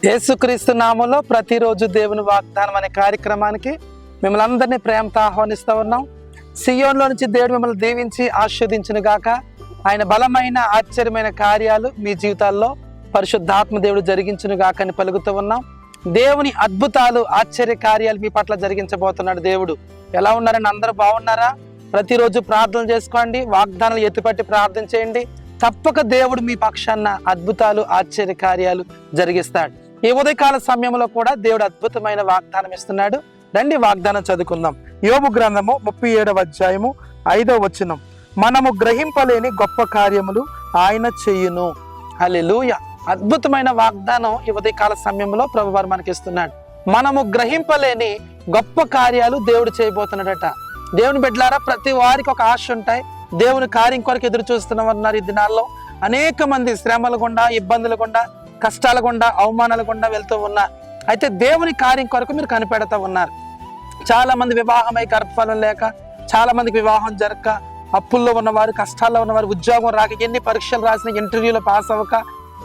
యేసుక్రీస్తు నామములో ప్రతిరోజు దేవుని వాగ్దానం అనే కార్యక్రమానికి మిమ్మల్ని అందరినీ ప్రేమతో ఆహ్వానిస్తూ ఉన్నాం. సియోన్లో నుంచి దేవుడు మిమ్మల్ని దీవించి ఆశీర్వదించును గాక. ఆయన బలమైన ఆశ్చర్యమైన కార్యాలు మీ జీవితాల్లో పరిశుద్ధాత్మ దేవుడు జరిగించును గాక అని పలుకుతూ ఉన్నాం. దేవుని అద్భుతాలు ఆశ్చర్య కార్యాలు మీ పట్ల జరిగించబోతున్నాడు దేవుడు. ఎలా ఉన్నారని అందరూ బాగున్నారా? ప్రతిరోజు ప్రార్థన చేసుకోండి, వాగ్దానాలు ఎత్తుపట్టి ప్రార్థన చేయండి. తప్పక దేవుడు మీ పక్షాన అద్భుతాలు ఆశ్చర్య కార్యాలు జరిగిస్తాడు. ఈ ఉదయకాల సమయంలో కూడా దేవుడు అద్భుతమైన వాగ్దానం ఇస్తున్నాడు. రండి వాగ్దానం చదువుకుందాం. యోబు గ్రంథము 37వ అధ్యాయము 5వ వచనం. మనము గ్రహింపలేని గొప్ప కార్యములు ఆయన చెయ్యును. హల్లెలూయా. అద్భుతమైన వాగ్దానం ఈ ఉదయకాల సమయంలో ప్రభువారు మనకి ఇస్తున్నాడు. మనము గ్రహింపలేని గొప్ప కార్యాలు దేవుడు చేయబోతున్నాడట. దేవుని బిడ్డలారా, ప్రతి వారికి ఒక ఆశ ఉంటాయి. దేవుని కార్యం కొరకు ఎదురు చూస్తున్నామన్నారు. ఈ దినాల్లో అనేక మంది శ్రమల గుండా, ఇబ్బందుల గుండా, కష్టాల గుండా, అవమానాల గుండా వెళ్తూ ఉన్నారు. అయితే దేవుని కార్యం కొరకు మీరు కనిపెడతా ఉన్నారు. చాలా మంది వివాహమై గర్భఫలం లేక, చాలా మందికి వివాహం జరగక, అప్పుల్లో ఉన్నవారు, కష్టాల్లో ఉన్నవారు, ఉద్యోగం రాక, ఎన్ని పరీక్షలు రాసిన, ఇంటర్వ్యూలో పాస్ అవ్వక,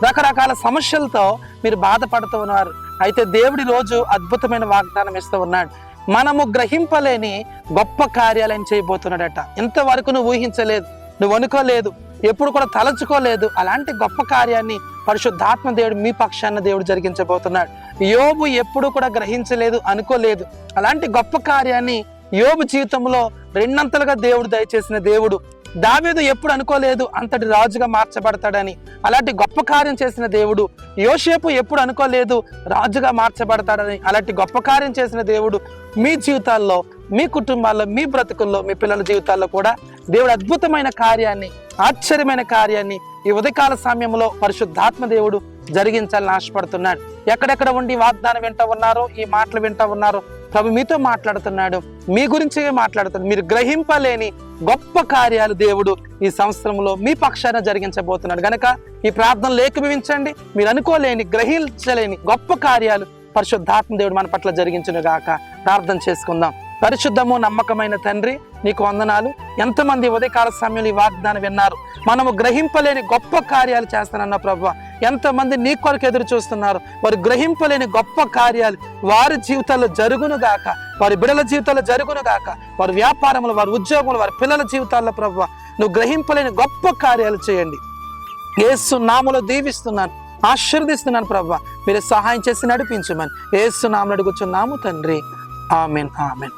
రకరకాల సమస్యలతో మీరు బాధపడుతూ ఉన్నారు. అయితే దేవుడి రోజు అద్భుతమైన వాగ్దానం ఇస్తూ ఉన్నాడు. మనము గ్రహింపలేని గొప్ప కార్యాలను చేయబోతున్నాడట. ఇంతవరకు నువ్వు ఊహించలేదు, నువ్వు అనుకోలేదు, ఎప్పుడు కూడా తలచుకోలేదు. అలాంటి గొప్ప కార్యాన్ని పరిశుద్ధాత్మ దేవుడు మీ పక్షాన దేవుడు జరిగించబోతున్నాడు. యోబు ఎప్పుడు కూడా గ్రహించలేదు, అనుకోలేదు. అలాంటి గొప్ప కార్యాన్ని యోబు జీవితంలో రెండంతలుగా దేవుడు దయచేసిన దేవుడు. దావీదు ఎప్పుడు అనుకోలేదు అంతటి రాజుగా మార్చబడతాడని. అలాంటి గొప్ప కార్యం చేసిన దేవుడు. యోసేపు ఎప్పుడు అనుకోలేదు రాజుగా మార్చబడతాడని. అలాంటి గొప్ప కార్యం చేసిన దేవుడు మీ జీవితాల్లో, మీ కుటుంబాల్లో, మీ బ్రతుకుల్లో, మీ పిల్లల జీవితాల్లో కూడా దేవుడు అద్భుతమైన కార్యాన్ని, ఆశ్చర్యమైన కార్యాన్ని ఈ ఉదయకాల సమయంలో పరిశుద్ధాత్మ దేవుడు జరిగించాలని ఆశపడుతున్నాడు. ఎక్కడెక్కడ ఉండి వాగ్దానం వింటూ ఉన్నారో, ఈ మాటలు వింటూ ఉన్నారో, ప్రభు మీతో మాట్లాడుతున్నాడు, మీ గురించి మాట్లాడుతున్నాడు. మీరు గ్రహింపలేని గొప్ప కార్యాలు దేవుడు ఈ సంవత్సరంలో మీ పక్షాన జరిగించబోతున్నాడు. గనక ఈ ప్రార్థనలు ఏకీభవించండి. మీరు అనుకోలేని, గ్రహించలేని గొప్ప కార్యాలు పరిశుద్ధాత్మ దేవుడు మన పట్ల జరిగించును గాక. ప్రార్థన చేసుకుందాం. పరిశుద్ధము నమ్మకమైన తండ్రి, నీకు వందనాలు. ఎంతమంది ఉదయకాల సమయంలో ఈ వాగ్దానం విన్నారు. మనము గ్రహింపలేని గొప్ప కార్యాలు చేస్తానన్న ప్రభువా, ఎంతమంది నీ కొరకు ఎదురు చూస్తున్నారు. వారు గ్రహింపలేని గొప్ప కార్యాలు వారి జీవితాల్లో జరుగును గాక, వారి బిడ్డల జీవితాల్లో జరుగును గాక, వారి వ్యాపారంలో, వారి ఉద్యోగంలో, వారి పిల్లల జీవితాల్లో ప్రభువా నువ్వు గ్రహింపలేని గొప్ప కార్యాలు చేయండి. యేసు నామములో దీవిస్తున్నాను, ఆశీర్వదిస్తున్నాను ప్రభువా. మీరు సహాయం చేసి నడిపించమని యేసు నామములో అడుగుచున్నాము తండ్రి. Amen, amen.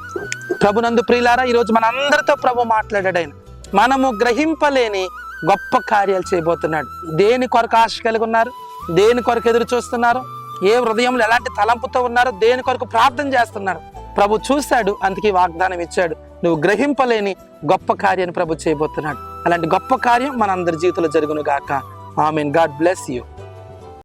ప్రభునందు ప్రియులారా, ఈరోజు మన అందరితో ప్రభు మాట్లాడాడు. ఆయన మనము గ్రహింపలేని గొప్ప కార్యాలు చేయబోతున్నాడు. దేని కొరకు ఆశ కలిగి ఉన్నారు, దేని కొరకు ఎదురు చూస్తున్నారు, ఏ హృదయంలో ఎలాంటి తలంపుతో ఉన్నారు, దేని కొరకు ప్రార్థన చేస్తున్నారు, ప్రభు చూశాడు. అందుకే వాగ్దానం ఇచ్చాడు. నువ్వు గ్రహింపలేని గొప్ప కార్యాన్ని ప్రభు చేయబోతున్నాడు. అలాంటి గొప్ప కార్యం మన అందరి జీవితంలో జరుగును గాక. ఆమెన్. God bless you.